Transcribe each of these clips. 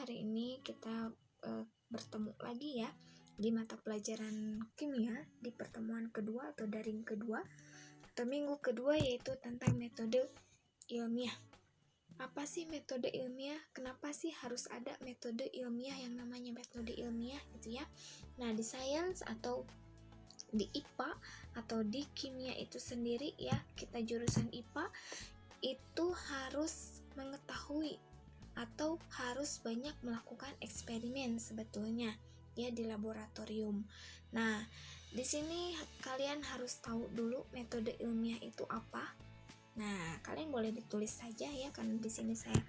hari ini kita bertemu lagi ya di mata pelajaran kimia di pertemuan kedua atau daring kedua atau minggu kedua, yaitu tentang metode ilmiah. Apa sih metode ilmiah? Kenapa sih harus ada metode ilmiah yang namanya metode ilmiah gitu ya? Nah, di sains atau di IPA atau di kimia itu sendiri ya, kita jurusan IPA itu harus mengetahui atau harus banyak melakukan eksperimen sebetulnya ya di laboratorium. Nah, di sini kalian harus tahu dulu metode ilmiah itu apa. Nah, kalian boleh ditulis saja ya, karena di sini saya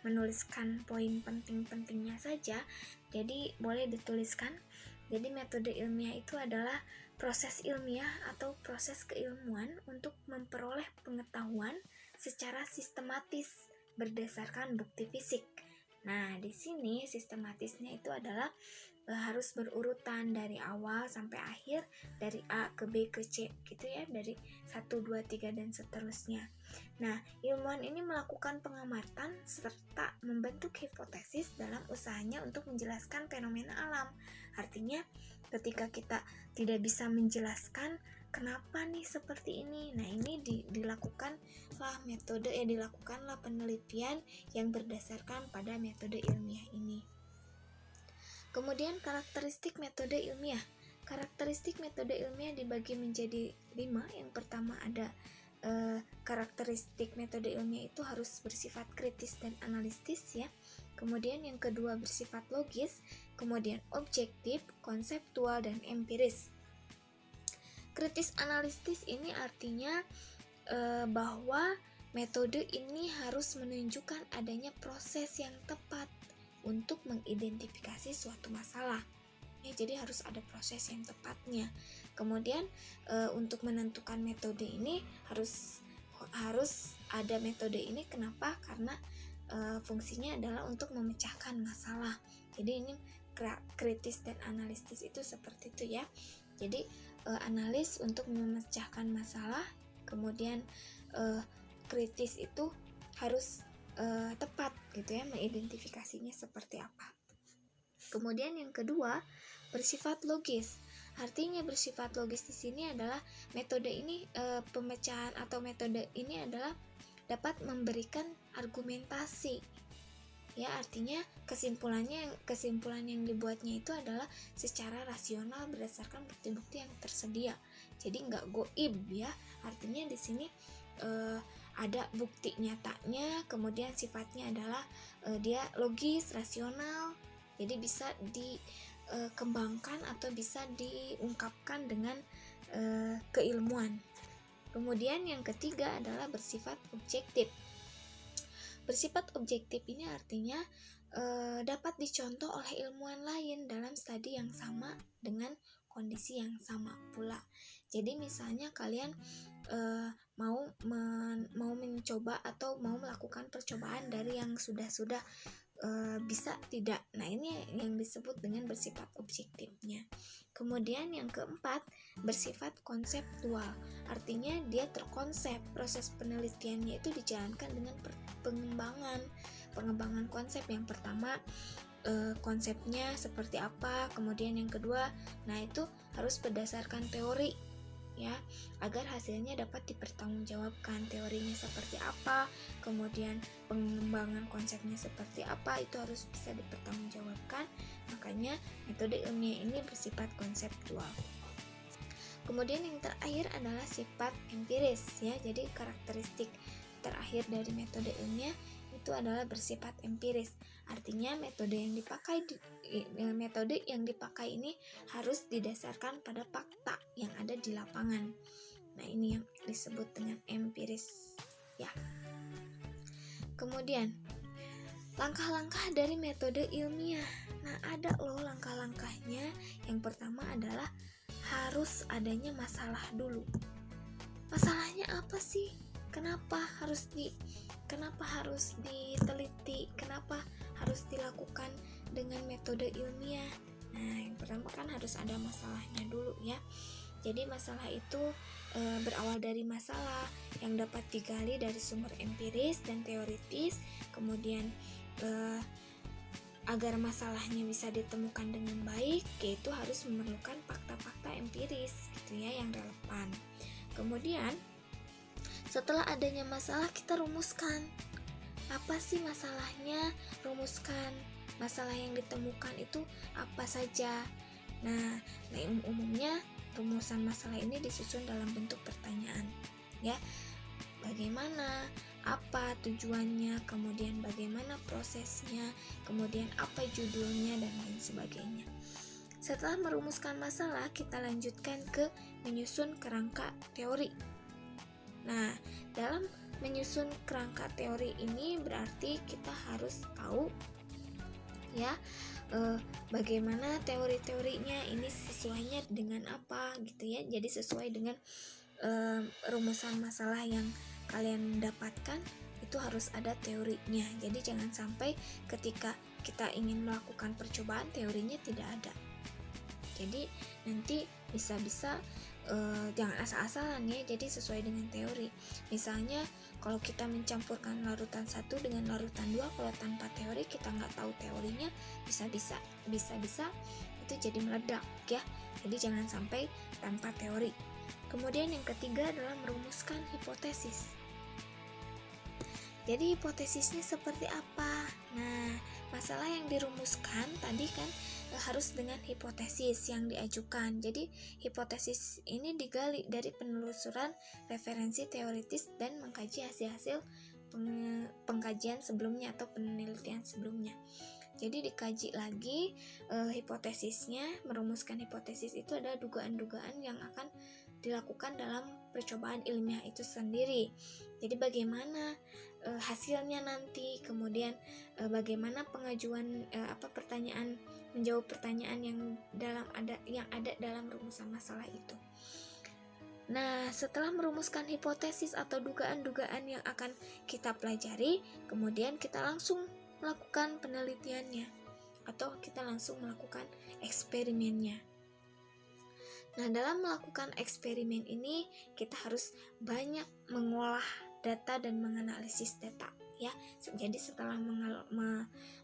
menuliskan poin penting-pentingnya saja. Jadi boleh dituliskan. Jadi metode ilmiah itu adalah proses ilmiah atau proses keilmuan untuk memperoleh pengetahuan secara sistematis berdasarkan bukti fisik. Nah, di sini sistematisnya itu adalah harus berurutan dari awal sampai akhir, dari A ke B ke C gitu ya, dari 1, 2, 3 dan seterusnya. Nah, ilmuwan ini melakukan pengamatan serta membentuk hipotesis dalam usahanya untuk menjelaskan fenomena alam. Artinya, ketika kita tidak bisa menjelaskan kenapa nih seperti ini, nah ini dilakukanlah penelitian yang berdasarkan pada metode ilmiah ini. Kemudian karakteristik metode ilmiah. Karakteristik metode ilmiah dibagi menjadi 5. Yang pertama ada karakteristik metode ilmiah itu harus bersifat kritis dan analitis ya. Kemudian yang kedua bersifat logis, kemudian objektif, konseptual, dan empiris. Kritis analitis ini artinya bahwa metode ini harus menunjukkan adanya proses yang tepat untuk mengidentifikasi suatu masalah. Ya, jadi harus ada proses yang tepatnya. Kemudian untuk menentukan metode ini harus ada metode ini. Kenapa? Karena fungsinya adalah untuk memecahkan masalah. Jadi ini kritis dan analitis itu seperti itu ya. Jadi analis untuk memecahkan masalah, kemudian kritis itu harus tepat gitu ya, mengidentifikasinya seperti apa. Kemudian yang kedua bersifat logis. Artinya bersifat logis di sini adalah metode ini pemecahan atau metode ini adalah dapat memberikan argumentasi. Ya, artinya kesimpulan yang dibuatnya itu adalah secara rasional berdasarkan bukti-bukti yang tersedia. Jadi nggak goib ya. Artinya di sini ada bukti nyatanya, kemudian sifatnya adalah dia logis, rasional. Jadi bisa dikembangkan atau bisa diungkapkan dengan keilmuan. Kemudian yang ketiga adalah bersifat objektif. Bersifat objektif ini artinya dapat dicontoh oleh ilmuwan lain dalam studi yang sama dengan kondisi yang sama pula. Jadi misalnya kalian mau mencoba atau mau melakukan percobaan dari yang sudah bisa tidak. Nah, ini yang disebut dengan bersifat objektifnya. Kemudian yang keempat bersifat konseptual. Artinya dia terkonsep, proses penelitiannya itu dijalankan dengan pengembangan konsep. Yang pertama konsepnya seperti apa, kemudian yang kedua, nah itu harus berdasarkan teori ya, agar hasilnya dapat dipertanggungjawabkan. Teorinya seperti apa, kemudian pengembangan konsepnya seperti apa, itu harus bisa dipertanggungjawabkan. Makanya metode ilmiah ini bersifat konseptual. Kemudian yang terakhir adalah sifat empiris ya. Jadi karakteristik terakhir dari metode ilmiah itu adalah bersifat empiris. Artinya metode yang dipakai ini harus didasarkan pada fakta yang ada di lapangan. Nah, ini yang disebut dengan empiris ya. Kemudian langkah-langkah dari metode ilmiah. Nah, ada loh langkah-langkahnya. Yang pertama adalah harus adanya masalah dulu. Masalahnya apa sih? Kenapa harus diteliti? Kenapa harus dilakukan dengan metode ilmiah? Nah, yang pertama kan harus ada masalahnya dulu ya. Jadi masalah itu berawal dari masalah yang dapat digali dari sumber empiris dan teoritis. Kemudian agar masalahnya bisa ditemukan dengan baik, yaitu harus memerlukan fakta-fakta empiris gitu ya yang relevan. Kemudian setelah adanya masalah, kita rumuskan apa sih masalahnya, rumuskan masalah yang ditemukan itu apa saja. Nah, umumnya rumusan masalah ini disusun dalam bentuk pertanyaan ya. Bagaimana, apa tujuannya, kemudian bagaimana prosesnya, kemudian apa judulnya, dan lain sebagainya. Setelah merumuskan masalah, kita lanjutkan ke menyusun kerangka teori. Nah, dalam menyusun kerangka teori ini berarti kita harus tahu ya bagaimana teori-teorinya ini sesuainya dengan apa gitu ya. Jadi sesuai dengan rumusan masalah yang kalian dapatkan itu harus ada teorinya. Jadi jangan sampai ketika kita ingin melakukan percobaan teorinya tidak ada. Jadi nanti bisa-bisa jangan asal-asalan ya. Jadi sesuai dengan teori. Misalnya kalau kita mencampurkan larutan 1 dengan larutan 2, kalau tanpa teori kita nggak tahu teorinya, bisa-bisa itu jadi meledak ya. Jadi jangan sampai tanpa teori. Kemudian yang ketiga adalah merumuskan hipotesis. Jadi hipotesisnya seperti apa? Nah, masalah yang dirumuskan tadi kan harus dengan hipotesis yang diajukan. Jadi hipotesis ini digali dari penelusuran referensi teoritis dan mengkaji hasil-hasil pengkajian sebelumnya atau penelitian sebelumnya. Jadi dikaji lagi hipotesisnya. Merumuskan hipotesis itu adalah dugaan-dugaan yang akan dilakukan dalam percobaan ilmiah itu sendiri. Jadi bagaimana hasilnya nanti, kemudian bagaimana pengajuan pertanyaan, menjawab pertanyaan yang ada dalam rumusan masalah itu. Nah, setelah merumuskan hipotesis atau dugaan-dugaan yang akan kita pelajari, kemudian kita langsung melakukan penelitiannya atau kita langsung melakukan eksperimennya. Nah, dalam melakukan eksperimen ini kita harus banyak mengolah data dan menganalisis data ya. Jadi setelah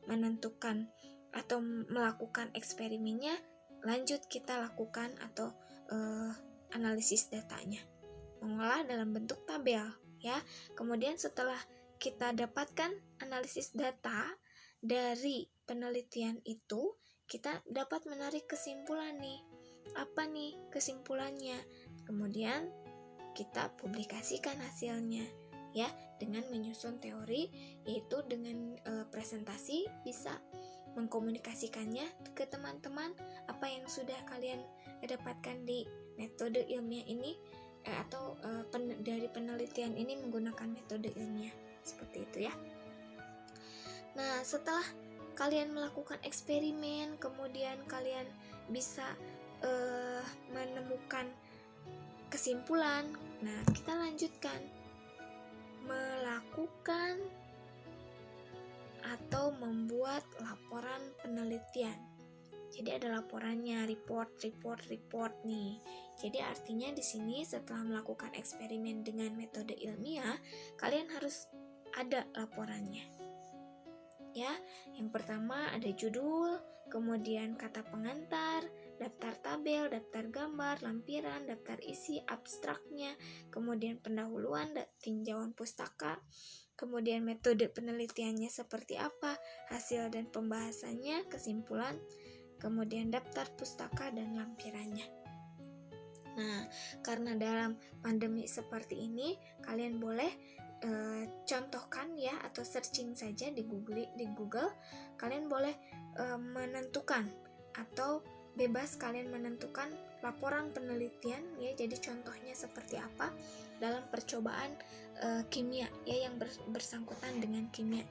menentukan atau melakukan eksperimennya, lanjut kita lakukan atau analisis datanya, mengolah dalam bentuk tabel ya. Kemudian setelah kita dapatkan analisis data dari penelitian itu, kita dapat menarik kesimpulan nih. Apa nih kesimpulannya? Kemudian kita publikasikan hasilnya ya dengan menyusun teori, yaitu dengan presentasi bisa mengkomunikasikannya ke teman-teman apa yang sudah kalian dapatkan di metode ilmiah ini atau dari penelitian ini menggunakan metode ilmiah seperti itu ya. Nah, setelah kalian melakukan eksperimen, kemudian kalian bisa menemukan kesimpulan. Nah, kita lanjutkan melakukan atau membuat laporan penelitian. Jadi ada laporannya, report nih. Jadi artinya di sini setelah melakukan eksperimen dengan metode ilmiah, kalian harus ada laporannya. Ya, yang pertama ada judul, kemudian kata pengantar, daftar tabel, daftar gambar, lampiran, daftar isi, abstraknya, kemudian pendahuluan, tinjauan pustaka, kemudian metode penelitiannya seperti apa, hasil dan pembahasannya, kesimpulan, kemudian daftar pustaka dan lampirannya. Nah, karena dalam pandemi seperti ini, kalian boleh contohkan ya atau searching saja di Google, kalian boleh menentukan atau bebas kalian menentukan laporan penelitian ya. Jadi contohnya seperti apa dalam percobaan kimia ya yang bersangkutan dengan kimia.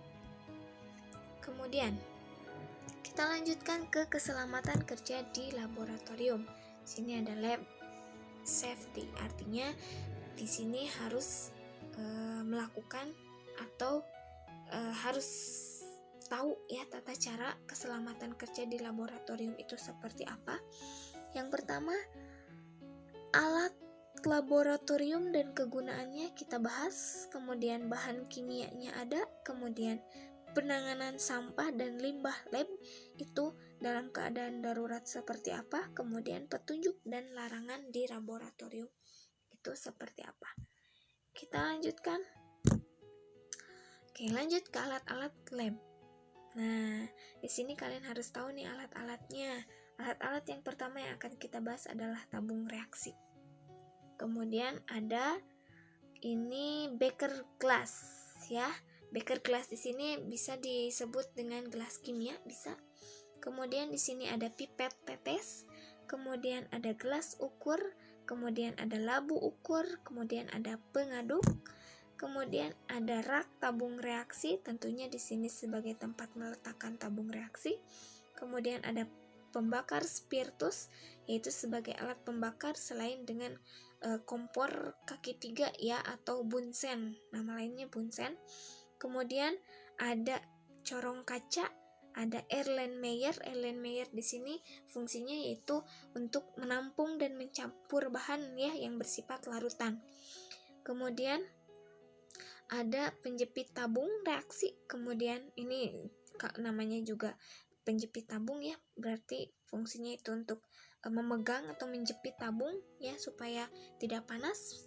Kemudian kita lanjutkan ke keselamatan kerja di laboratorium. Sini ada lab safety, artinya di sini harus melakukan atau harus tahu ya tata cara keselamatan kerja di laboratorium itu seperti apa. Yang pertama, alat laboratorium dan kegunaannya kita bahas, kemudian bahan kimianya ada, kemudian penanganan sampah dan limbah lab itu dalam keadaan darurat seperti apa, kemudian petunjuk dan larangan di laboratorium itu seperti apa. Kita lanjutkan. Oke, lanjut ke alat-alat lab. Nah, di sini kalian harus tahu nih alat-alatnya. Alat-alat yang pertama yang akan kita bahas adalah tabung reaksi. Kemudian ada ini beker glass ya. Beker gelas di sini bisa disebut dengan gelas kimia, bisa. Kemudian di sini ada pipet tetes, kemudian ada gelas ukur, kemudian ada labu ukur, kemudian ada pengaduk, kemudian ada rak tabung reaksi, tentunya di sini sebagai tempat meletakkan tabung reaksi. Kemudian ada pembakar spiritus, yaitu sebagai alat pembakar selain dengan kompor kaki 3 ya, atau bunsen, nama lainnya bunsen. Kemudian ada corong kaca, ada Erlenmeyer. Erlenmeyer di sini fungsinya yaitu untuk menampung dan mencampur bahan ya yang bersifat larutan. Kemudian ada penjepit tabung reaksi. Kemudian ini namanya juga penjepit tabung ya, berarti fungsinya itu untuk memegang atau menjepit tabung ya supaya tidak panas.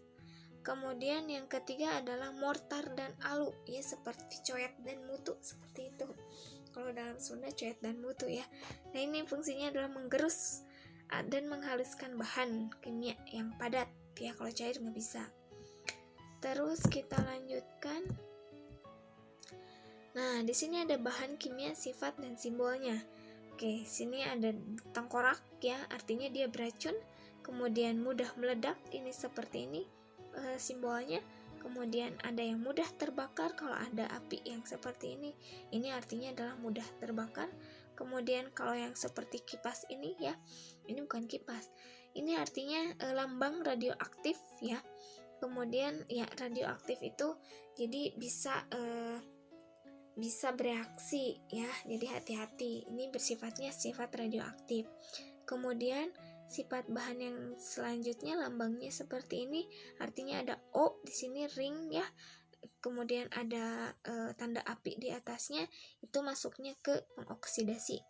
Kemudian yang ketiga adalah mortar dan alu ya, seperti coet dan mutu, seperti itu. Kalau dalam Sunda coet dan mutu ya. Nah, ini fungsinya adalah menggerus dan menghaluskan bahan kimia yang padat ya, kalau cair nggak bisa. Terus kita lanjutkan. Nah, di sini ada bahan kimia, sifat dan simbolnya. Oke, sini ada tengkorak ya, artinya dia beracun. Kemudian mudah meledak, ini seperti ini simbolnya. Kemudian ada yang mudah terbakar, kalau ada api yang seperti ini artinya adalah mudah terbakar. Kemudian kalau yang seperti kipas ini ya, ini bukan kipas, ini artinya lambang radioaktif ya. Kemudian ya, radioaktif itu jadi bisa bereaksi ya, jadi hati-hati, ini bersifatnya sifat radioaktif. Kemudian sifat bahan yang selanjutnya lambangnya seperti ini, artinya ada O di sini, ring ya. Kemudian ada tanda api di atasnya, itu masuknya ke pengoksidasi.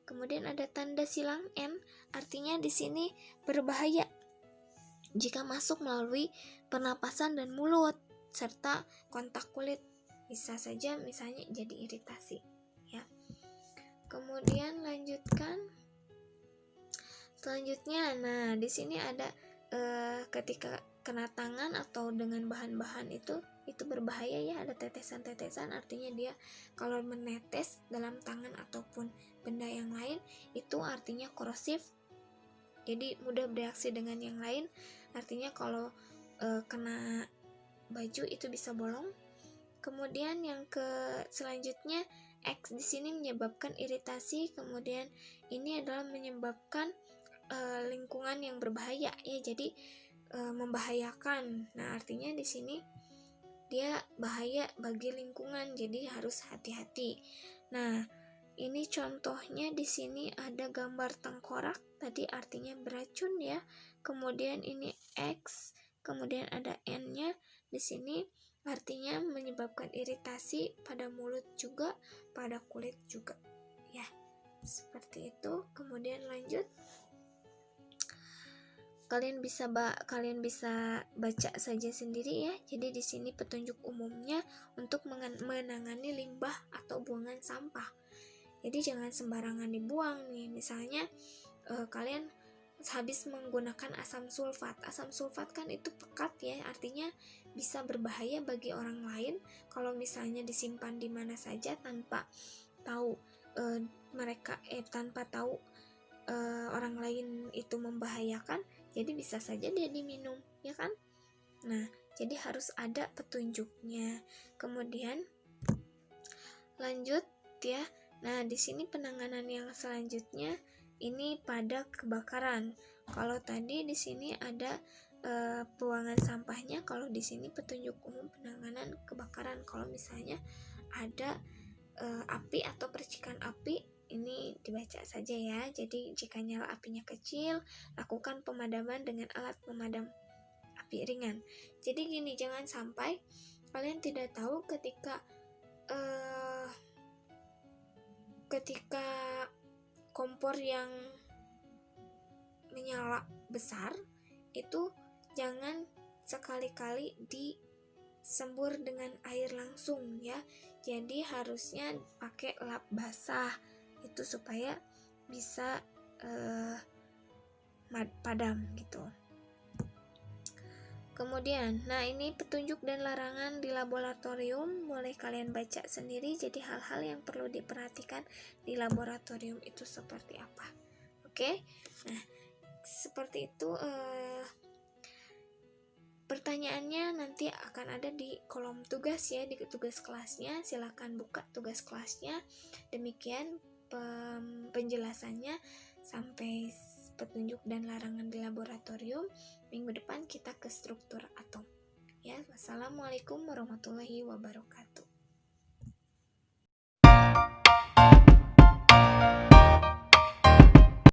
Kemudian ada tanda silang N, artinya di sini berbahaya jika masuk melalui pernapasan dan mulut serta kontak kulit, bisa saja misalnya jadi iritasi ya. Kemudian lanjutkan. Selanjutnya, nah di sini ada ketika kena tangan atau dengan bahan-bahan itu berbahaya ya, ada tetesan-tetesan, artinya dia kalau menetes dalam tangan ataupun benda yang lain itu artinya korosif, jadi mudah bereaksi dengan yang lain, artinya kalau kena baju itu bisa bolong. Kemudian yang selanjutnya X di sini menyebabkan iritasi, kemudian ini adalah menyebabkan lingkungan yang berbahaya ya, jadi membahayakan. Nah, artinya di sini dia bahaya bagi lingkungan, jadi harus hati-hati. Nah, ini contohnya di sini ada gambar tengkorak, tadi artinya beracun ya. Kemudian ini X, kemudian ada N-nya di sini, artinya menyebabkan iritasi pada mulut juga, pada kulit juga ya. Seperti itu. Kemudian lanjut. Kalian bisa baca saja sendiri ya. Jadi di sini petunjuk umumnya untuk menangani limbah atau buangan sampah. Jadi jangan sembarangan dibuang nih. Misalnya kalian habis menggunakan asam sulfat. Asam sulfat kan itu pekat ya, artinya bisa berbahaya bagi orang lain kalau misalnya disimpan di mana saja tanpa tahu orang lain itu membahayakan, jadi bisa saja dia diminum ya kan. Nah, jadi harus ada petunjuknya. Kemudian lanjut ya. Nah, di sini penanganan yang selanjutnya ini pada kebakaran. Kalau tadi di sini ada buangan sampahnya, kalau di sini petunjuk umum penanganan kebakaran. Kalau misalnya ada api atau percikan api, ini dibaca saja ya. Jadi jika nyala apinya kecil, lakukan pemadaman dengan alat pemadam api ringan. Jadi gini, jangan sampai kalian tidak tahu ketika ketika kompor yang menyala besar itu jangan sekali-kali disembur dengan air langsung ya. Jadi harusnya pakai lap basah itu supaya bisa padam gitu. Kemudian, nah ini petunjuk dan larangan di laboratorium, boleh kalian baca sendiri. Jadi hal-hal yang perlu diperhatikan di laboratorium itu seperti apa. Oke, nah seperti itu. Pertanyaannya nanti akan ada di kolom tugas ya, di tugas kelasnya. Silakan buka tugas kelasnya. Demikian penjelasannya sampai petunjuk dan larangan di laboratorium. Minggu depan kita ke struktur atom. Ya, wassalamualaikum warahmatullahi wabarakatuh.